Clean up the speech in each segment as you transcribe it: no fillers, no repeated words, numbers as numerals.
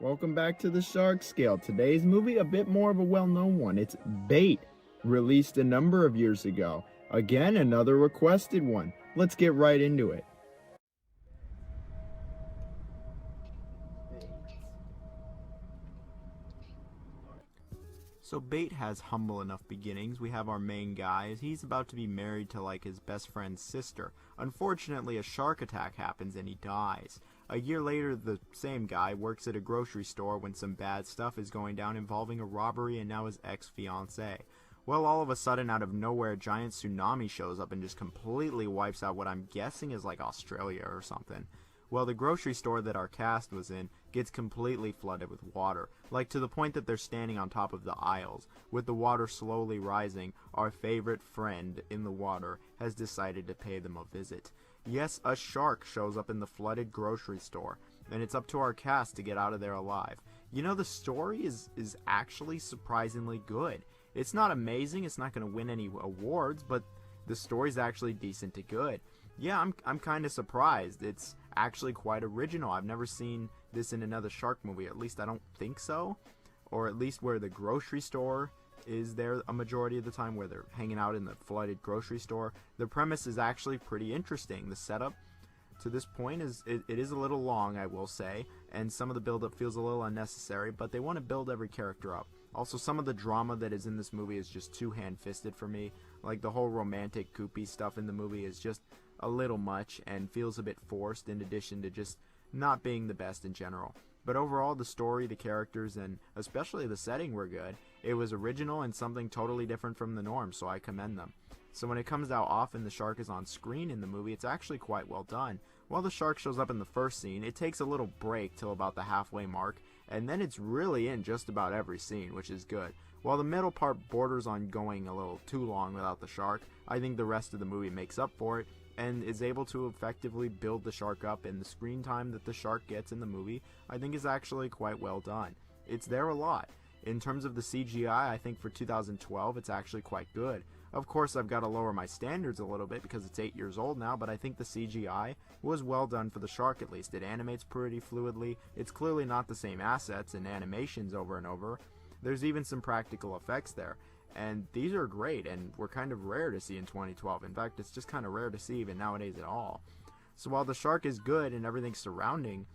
Welcome back to the Shark Scale. Today's movie, a bit more of a well-known one. It's Bait, released a number of years ago. Again, another requested one. Let's get right into it. So Bait has humble enough beginnings. We have our main guy. He's about to be married to like his best friend's sister. Unfortunately, a shark attack happens and he dies. A year later, the same guy works at a grocery store when some bad stuff is going down involving a robbery and now his ex-fiancée. Well, all of a sudden, out of nowhere, a giant tsunami shows up and just completely wipes out what I'm guessing is like Australia or something. Well, the grocery store that our cast was in gets completely flooded with water, like to the point that they're standing on top of the aisles. With the water slowly rising, our favorite friend in the water has decided to pay them a visit. Yes, a shark shows up in the flooded grocery store, and it's up to our cast to get out of there alive. You know, the story is actually surprisingly good. It's not amazing, it's not going to win any awards, but the story's actually decent to good. Yeah, I'm kind of surprised. It's actually quite original. I've never seen this in another shark movie. At least I don't think so. Or at least where the grocery store is there a majority of the time, where they're hanging out in the flooded grocery store. The premise is actually pretty interesting. The setup to this point is it is a little long, I will say, and some of the build-up feels a little unnecessary, but they want to build every character up. Also, some of the drama that is in this movie is just too hand-fisted for me. Like, the whole romantic, goopy stuff in the movie is just a little much and feels a bit forced, in addition to just not being the best in general. But overall, the story, the characters, and especially the setting were good. It was original and something totally different from the norm, so I commend them. So when it comes to how often the shark is on screen in the movie, it's actually quite well done. While the shark shows up in the first scene, it takes a little break till about the halfway mark, and then it's really in just about every scene, which is good. While the middle part borders on going a little too long without the shark, I think the rest of the movie makes up for it, and is able to effectively build the shark up, and the screen time that the shark gets in the movie, I think is actually quite well done. It's there a lot. In terms of the CGI, I think for 2012, it's actually quite good. Of course, I've got to lower my standards a little bit because it's 8 years old now, but I think the CGI was well done for the shark at least. It animates pretty fluidly. It's clearly not the same assets and animations over and over. There's even some practical effects there. And these are great and were kind of rare to see in 2012. In fact, it's just kind of rare to see even nowadays at all. So while the shark is good and everything surrounding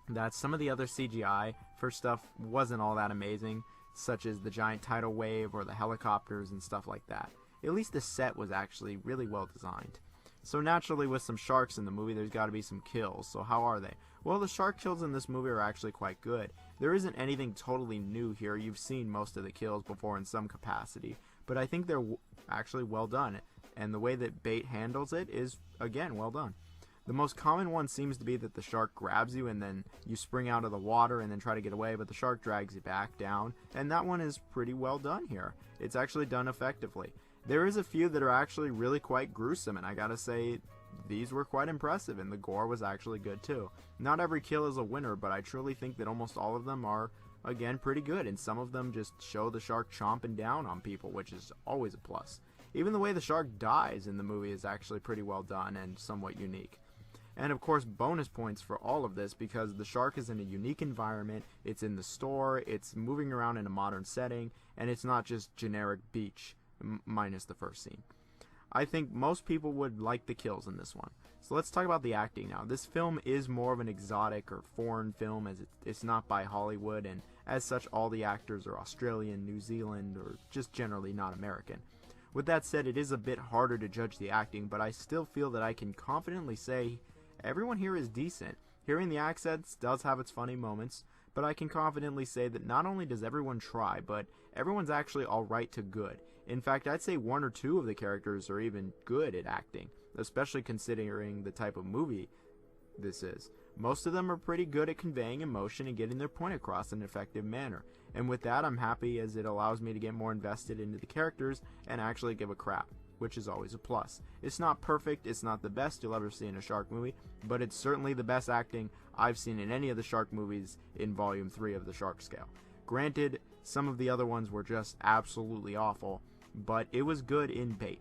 that, some of the other CGI for stuff wasn't all that amazing, such as the giant tidal wave or the helicopters and stuff like that. At least the set was actually really well designed. So naturally, with some sharks in the movie, there's got to be some kills. So how are they? Well, the shark kills in this movie are actually quite good. There isn't anything totally new here. You've seen most of the kills before in some capacity, but I think they're actually well done, and the way that Bait handles it is, again, well done. The most common one seems to be that the shark grabs you and then you spring out of the water and then try to get away, but the shark drags you back down, and that one is pretty well done here. It's actually done effectively. There is a few that are actually really quite gruesome, and I gotta say, these were quite impressive, and the gore was actually good too. Not every kill is a winner, but I truly think that almost all of them are, again, pretty good, and some of them just show the shark chomping down on people, which is always a plus. Even the way the shark dies in the movie is actually pretty well done and somewhat unique. And of course, bonus points for all of this because the shark is in a unique environment, it's in the store, it's moving around in a modern setting, and it's not just generic beach, minus the first scene. I think most people would like the kills in this one. So let's talk about the acting now. This film is more of an exotic or foreign film, as it's not by Hollywood, and as such all the actors are Australian, New Zealand, or just generally not American. With that said, it is a bit harder to judge the acting, but I still feel that I can confidently say everyone here is decent. Hearing the accents does have its funny moments, but I can confidently say that not only does everyone try, but everyone's actually alright to good. In fact, I'd say one or two of the characters are even good at acting, especially considering the type of movie this is. Most of them are pretty good at conveying emotion and getting their point across in an effective manner. And with that, I'm happy as it allows me to get more invested into the characters and actually give a crap, which is always a plus. It's not perfect, it's not the best you'll ever see in a shark movie, but it's certainly the best acting I've seen in any of the shark movies in Volume 3 of the Shark Scale. Granted, some of the other ones were just absolutely awful, but it was good in Bait.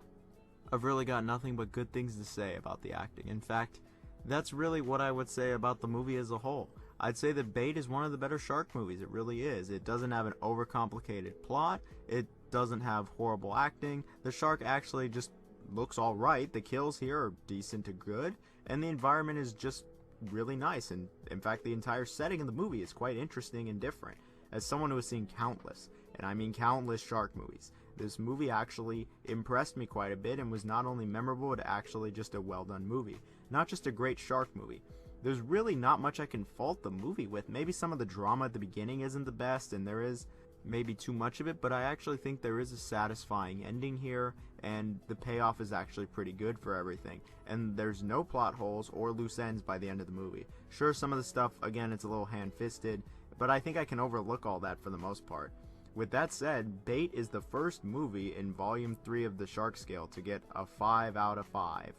I've really got nothing but good things to say about the acting. In fact, that's really what I would say about the movie as a whole. I'd say that Bait is one of the better shark movies. It really is. It doesn't have an overcomplicated plot. It doesn't have horrible acting. The shark actually just looks alright. The kills here are decent to good. And the environment is just really nice. And in fact, the entire setting of the movie is quite interesting and different. As someone who has seen countless, and I mean countless shark movies, this movie actually impressed me quite a bit and was not only memorable, but actually just a well done movie. Not just a great shark movie. There's really not much I can fault the movie with. Maybe some of the drama at the beginning isn't the best, and there is maybe too much of it, but I actually think there is a satisfying ending here, and the payoff is actually pretty good for everything. And there's no plot holes or loose ends by the end of the movie. Sure, some of the stuff, again, it's a little hand-fisted, but I think I can overlook all that for the most part. With that said, Bait is the first movie in Volume 3 of the Shark Scale to get a 5 out of 5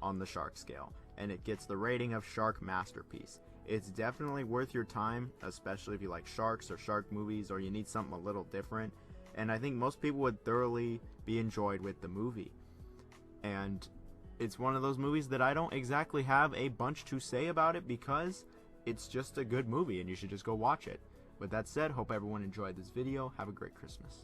on the Shark Scale, and it gets the rating of Shark Masterpiece. It's definitely worth your time, especially if you like sharks or shark movies or you need something a little different, and I think most people would thoroughly be enjoyed with the movie. And it's one of those movies that I don't exactly have a bunch to say about it because it's just a good movie and you should just go watch it. With that said, hope everyone enjoyed this video. Have a great Christmas.